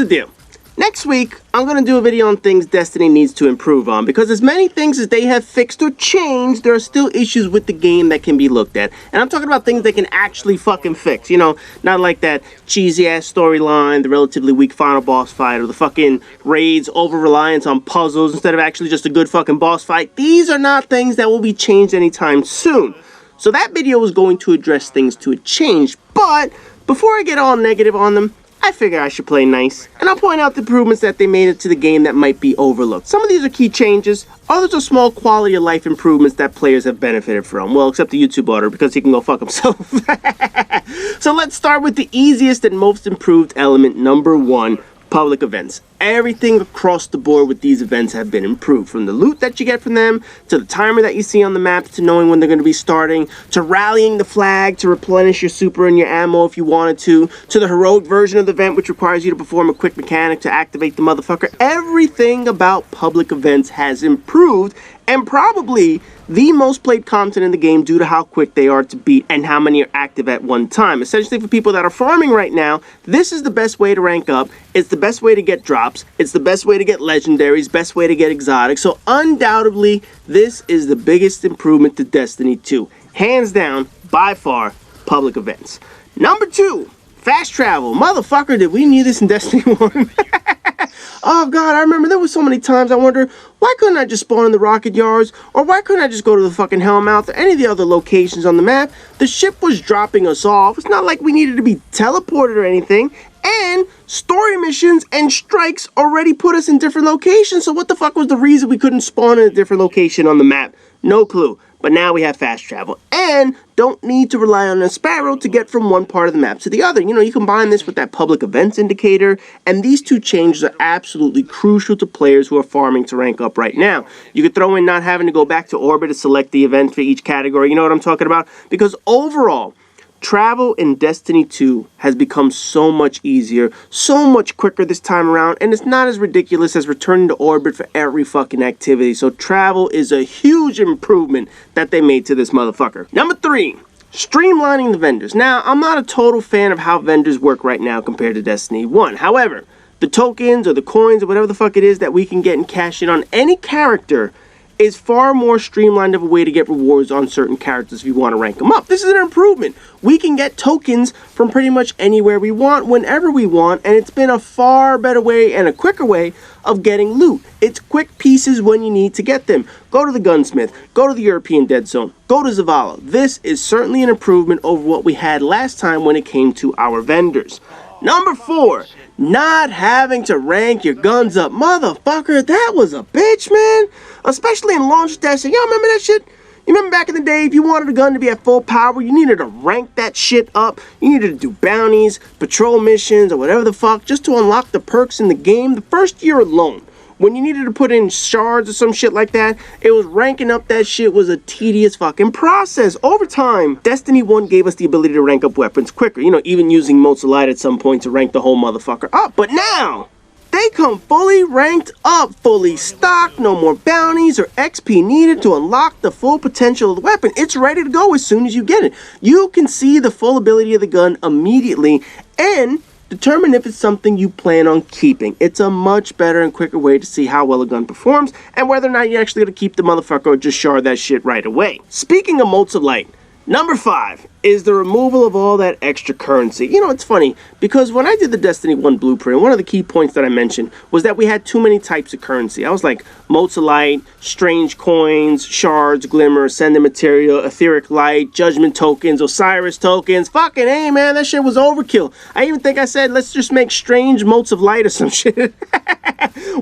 the deal. Next week, I'm going to do a video on things Destiny needs to improve on, because as many things as they have fixed or changed, there are still issues with the game that can be looked at. And I'm talking about things they can actually fucking fix, you know, not like that cheesy-ass storyline, the relatively weak final boss fight, or the fucking raids over-reliance on puzzles instead of actually just a good fucking boss fight. These are not things that will be changed anytime soon. So that video is going to address things to a change, but before I get all negative on them, I figure I should play nice, and I'll point out the improvements that they made to the game that might be overlooked. Some of these are key changes, others are small quality of life improvements that players have benefited from. Well, except the YouTube auditor, because he can go fuck himself. So let's start with the easiest and most improved element, number 1. Public events. Everything across the board with these events have been improved, from the loot that you get from them, to the timer that you see on the map, to knowing when they're going to be starting, to rallying the flag to replenish your super and your ammo if you wanted to the heroic version of the event, which requires you to perform a quick mechanic to activate the motherfucker. Everything about public events has improved, and probably the most played content in the game due to how quick they are to beat and how many are active at one time. Essentially, for people that are farming right now, this is the best way to rank up. It's the best way to get drops. It's the best way to get legendaries, best way to get exotics. So undoubtedly, this is the biggest improvement to Destiny 2. Hands down, by far, public events. Number 2, fast travel. Motherfucker, did we need this in Destiny 1? Oh god, I remember there was so many times I wonder, why couldn't I just spawn in the rocket yards? Or why couldn't I just go to the fucking Hellmouth or any of the other locations on the map? The ship was dropping us off. It's not like we needed to be teleported or anything. And story missions and strikes already put us in different locations. So what the fuck was the reason we couldn't spawn in a different location on the map? No clue. But now we have fast travel, and don't need to rely on a sparrow to get from one part of the map to the other. You know, you combine this with that public events indicator, and these two changes are absolutely crucial to players who are farming to rank up right now. You could throw in not having to go back to orbit to select the event for each category. You know what I'm talking about? Because overall, travel in Destiny 2 has become so much easier, so much quicker this time around, and it's not as ridiculous as returning to orbit for every fucking activity. So travel is a huge improvement that they made to this motherfucker. Number 3, streamlining the vendors. Now, I'm not a total fan of how vendors work right now compared to Destiny 1. However, the tokens or the coins or whatever the fuck it is that we can get and cash in on any character is far more streamlined of a way to get rewards on certain characters if you want to rank them up. This is an improvement. We can get tokens from pretty much anywhere we want, whenever we want, and it's been a far better way and a quicker way of getting loot. It's quick pieces when you need to get them. Go to the gunsmith, go to the European Dead Zone, go to Zavala. This is certainly an improvement over what we had last time when it came to our vendors. Number 4, not having to rank your guns up. Motherfucker, that was a bitch, man. Especially in launch testing. Y'all remember that shit? You remember back in the day, if you wanted a gun to be at full power, you needed to rank that shit up. You needed to do bounties, patrol missions, or whatever the fuck, just to unlock the perks in the game. The first year alone, when you needed to put in shards or some shit like that, it was ranking up that shit was a tedious fucking process. Over time, Destiny 1 gave us the ability to rank up weapons quicker. You know, even using Motes of Light at some point to rank the whole motherfucker up. But now, they come fully ranked up, fully stocked, no more bounties or XP needed to unlock the full potential of the weapon. It's ready to go as soon as you get it. You can see the full ability of the gun immediately and determine if it's something you plan on keeping. It's a much better and quicker way to see how well a gun performs and whether or not you're actually going to keep the motherfucker or just shard that shit right away. Speaking of Motes of Light, number 5 is the removal of all that extra currency. You know, it's funny, because when I did the Destiny 1 blueprint, one of the key points that I mentioned was that we had too many types of currency. I was like, Motes of Light, strange coins, shards, glimmer, ascendant material, etheric light, judgment tokens, Osiris tokens. Fucking hey, man, that shit was overkill. I even think I said, let's just make strange Motes of Light or some shit.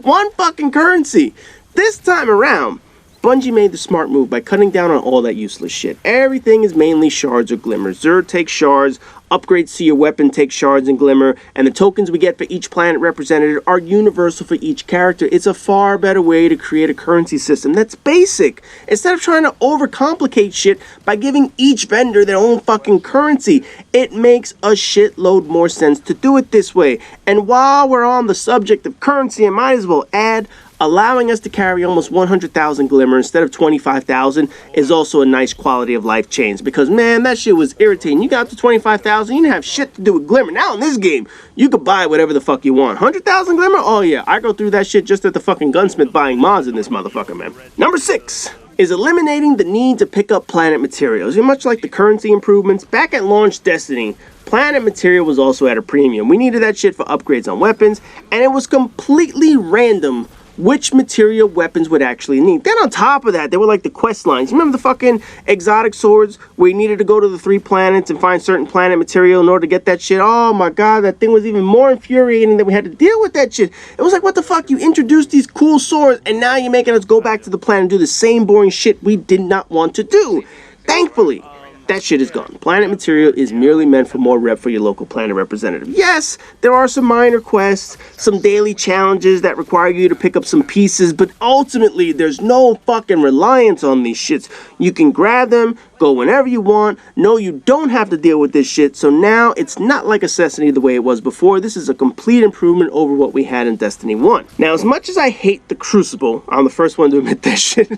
One fucking currency. This time around, Bungie made the smart move by cutting down on all that useless shit. Everything is mainly shards or glimmer. Xur takes shards, upgrades to your weapon take shards and glimmer, and the tokens we get for each planet represented are universal for each character. It's a far better way to create a currency system that's basic, instead of trying to overcomplicate shit by giving each vendor their own fucking currency. It makes a shitload more sense to do it this way. And while we're on the subject of currency, I might as well add allowing us to carry almost 100,000 Glimmer instead of 25,000 is also a nice quality of life change, because man, that shit was irritating. You got up to 25,000, you didn't have shit to do with Glimmer. Now in this game, you could buy whatever the fuck you want. 100,000 Glimmer? Oh yeah, I go through that shit just at the fucking gunsmith buying mods in this motherfucker, man. Number 6 is eliminating the need to pick up planet materials. Much like the currency improvements, back at launch Destiny, planet material was also at a premium. We needed that shit for upgrades on weapons, and it was completely random which material weapons would actually need. Then on top of that, they were like the quest lines. Remember the fucking exotic swords where you needed to go to the 3 planets and find certain planet material in order to get that shit? Oh my god, that thing was even more infuriating that we had to deal with that shit. It was like, what the fuck? You introduced these cool swords and now you're making us go back to the planet and do the same boring shit we did not want to do. Thankfully, that shit is gone. Planet material is merely meant for more rep for your local planet representative. Yes, there are some minor quests, some daily challenges that require you to pick up some pieces, but ultimately, there's no fucking reliance on these shits. You can grab them, go whenever you want. No, you don't have to deal with this shit, so now it's not like Necessity the way it was before. This is a complete improvement over what we had in Destiny 1. Now, as much as I hate the Crucible, I'm the first one to admit that shit.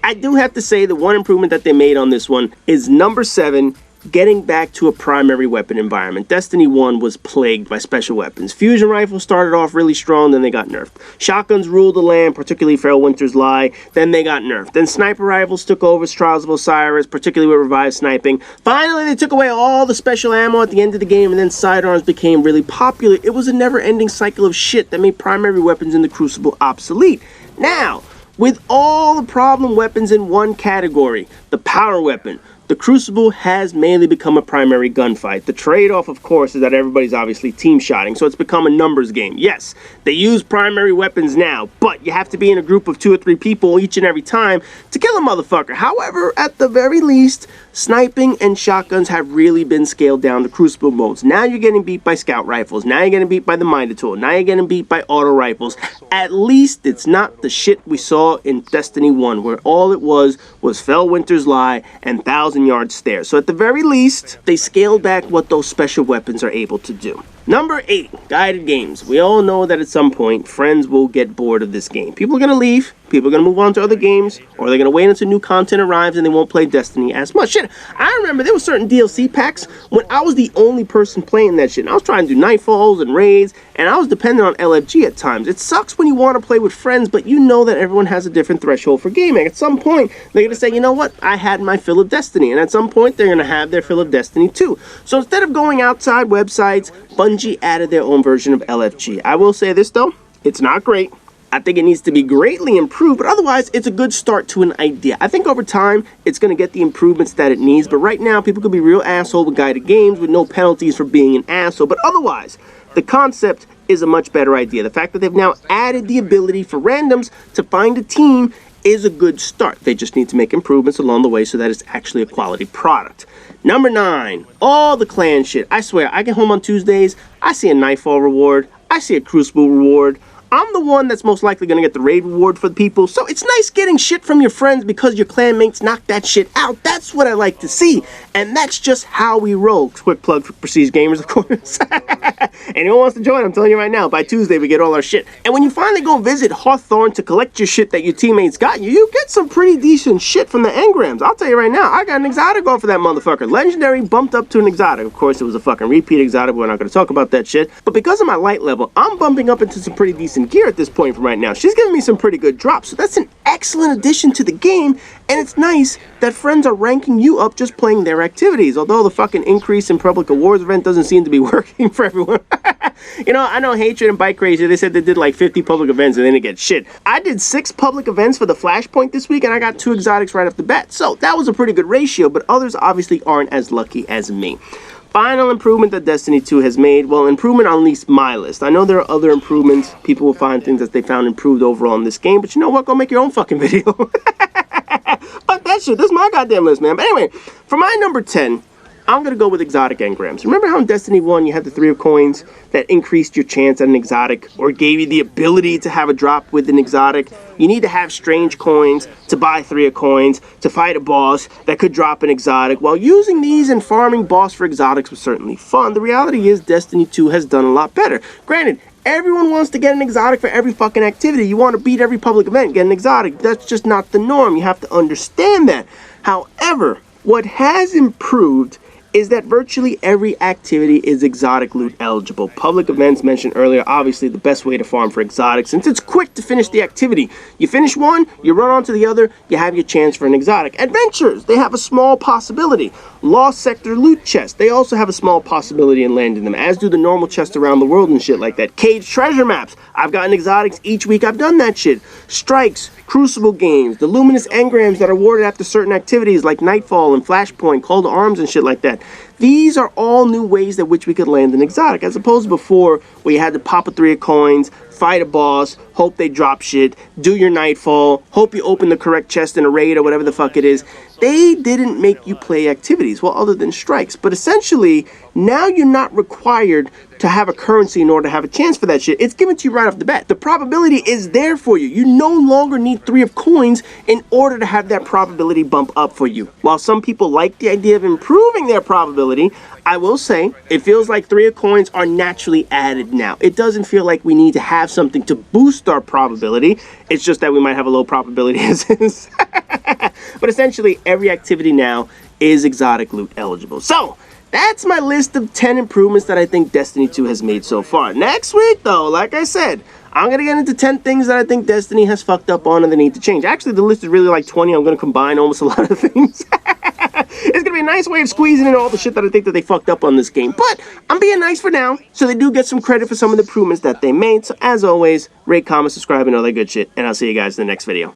I do have to say the one improvement that they made on this one is number 7, getting back to a primary weapon environment. Destiny 1 was plagued by special weapons. Fusion rifles started off really strong, then they got nerfed. Shotguns ruled the land, particularly Felwinter's Lie, then they got nerfed. Then sniper rifles took over Trials of Osiris, particularly with revived sniping. Finally, they took away all the special ammo at the end of the game, and then sidearms became really popular. It was a never-ending cycle of shit that made primary weapons in the Crucible obsolete. Now, with all the problem weapons in one category, the power weapon, the Crucible has mainly become a primary gunfight. The trade-off, of course, is that everybody's obviously team-shotting, so it's become a numbers game. Yes, they use primary weapons now, but you have to be in a group of 2 or 3 people each and every time to kill a motherfucker. However, at the very least, sniping and shotguns have really been scaled down to Crucible modes. Now you're getting beat by scout rifles. Now you're getting beat by the Minder tool. Now you're getting beat by auto rifles. At least it's not the shit we saw in Destiny 1, where all it was Felwinter's Lie and 1,000-yard stare. So at the very least, they scaled back what those special weapons are able to do. Number 8, guided games. We all know that at some point, friends will get bored of this game. People are going to leave, people are going to move on to other games, or they're going to wait until new content arrives and they won't play Destiny as much. Shit, I remember there were certain DLC packs when I was the only person playing that shit. And I was trying to do Nightfalls and Raids, and I was dependent on LFG at times. It sucks when you want to play with friends, but you know that everyone has a different threshold for gaming. At some point, they're going to say, you know what, I had my fill of Destiny, and at some point, they're going to have their fill of Destiny too. So instead of going outside websites, Bungie added their own version of LFG. I will say this though, it's not great. I think it needs to be greatly improved, but otherwise, it's a good start to an idea. I think over time, it's going to get the improvements that it needs, but right now, people could be real asshole with guided games with no penalties for being an asshole, but otherwise, the concept is a much better idea. The fact that they've now added the ability for randoms to find a team is a good start. They just need to make improvements along the way so that it's actually a quality product. Number 9, all the clan shit. I swear, I get home on Tuesdays, I see a Nightfall reward, I see a Crucible reward. I'm the one that's most likely going to get the raid reward for the people, so it's nice getting shit from your friends because your clanmates knock that shit out. That's what I like to see, and that's just how we roll. Quick plug for Prestige Gamers, of course. Anyone wants to join, I'm telling you right now, by Tuesday we get all our shit. And when you finally go visit Hawthorne to collect your shit that your teammates got you, you get some pretty decent shit from the engrams. I'll tell you right now, I got an exotic off for that motherfucker. Legendary bumped up to an exotic. Of course, it was a fucking repeat exotic, but we're not going to talk about that shit. But because of my light level, I'm bumping up into some pretty decent gear at this point from right now. She's giving me some pretty good drops, so that's an excellent addition to the game, and it's nice that friends are ranking you up just playing their activities, although the fucking increase in public awards event doesn't seem to be working for everyone. You know, I know Hatred and Bike Crazy, they said they did like 50 public events and they didn't get shit. I did 6 public events for the Flashpoint this week, and I got 2 exotics right off the bat, so that was a pretty good ratio, but others obviously aren't as lucky as me. Final improvement that Destiny 2 has made, well, improvement on at least my list. I know there are other improvements. People will find things that they found improved overall in this game, but you know what? Go make your own fucking video. Fuck that shit. This is my goddamn list, man. But anyway, for my number 10, I'm going to go with exotic engrams. Remember how in Destiny 1 you had the 3 of coins that increased your chance at an exotic or gave you the ability to have a drop with an exotic? You need to have strange coins to buy 3 of coins, to fight a boss that could drop an exotic. While using these and farming boss for exotics was certainly fun, the reality is Destiny 2 has done a lot better. Granted, everyone wants to get an exotic for every fucking activity. You want to beat every public event, get an exotic. That's just not the norm. You have to understand that. However, what has improved is that virtually every activity is exotic loot eligible. Public events mentioned earlier, obviously the best way to farm for exotics, since it's quick to finish the activity. You finish one, you run on to the other, you have your chance for an exotic. Adventures, they have a small possibility. Lost sector loot chests, they also have a small possibility in landing them, as do the normal chests around the world and shit like that. Cage treasure maps, I've gotten exotics each week I've done that shit. Strikes, Crucible games, the luminous engrams that are awarded after certain activities like Nightfall and Flashpoint, Call to Arms and shit like that. These are all new ways that which we could land an exotic, as opposed to before where you had to pop a 3 of coins, fight a boss, hope they drop shit, do your Nightfall, hope you open the correct chest in a raid or whatever the fuck it is. They didn't make you play activities, well, other than strikes. But essentially, now you're not required to have a currency in order to have a chance for that shit. It's given to you right off the bat. The probability is there for you. You no longer need 3 of coins in order to have that probability bump up for you. While some people like the idea of improving their probability, I will say, it feels like 3 of coins are naturally added now. It doesn't feel like we need to have something to boost our probability. It's just that we might have a low probability as is. But essentially, every activity now is exotic loot eligible. So, that's my list of 10 improvements that I think Destiny 2 has made so far. Next week, though, like I said, I'm going to get into 10 things that I think Destiny has fucked up on and they need to change. Actually, the list is really like 20. I'm going to combine almost a lot of things. It's going to be a nice way of squeezing in all the shit that I think that they fucked up on this game. But I'm being nice for now, so they do get some credit for some of the improvements that they made. So as always, rate, comment, subscribe, and all that good shit. And I'll see you guys in the next video.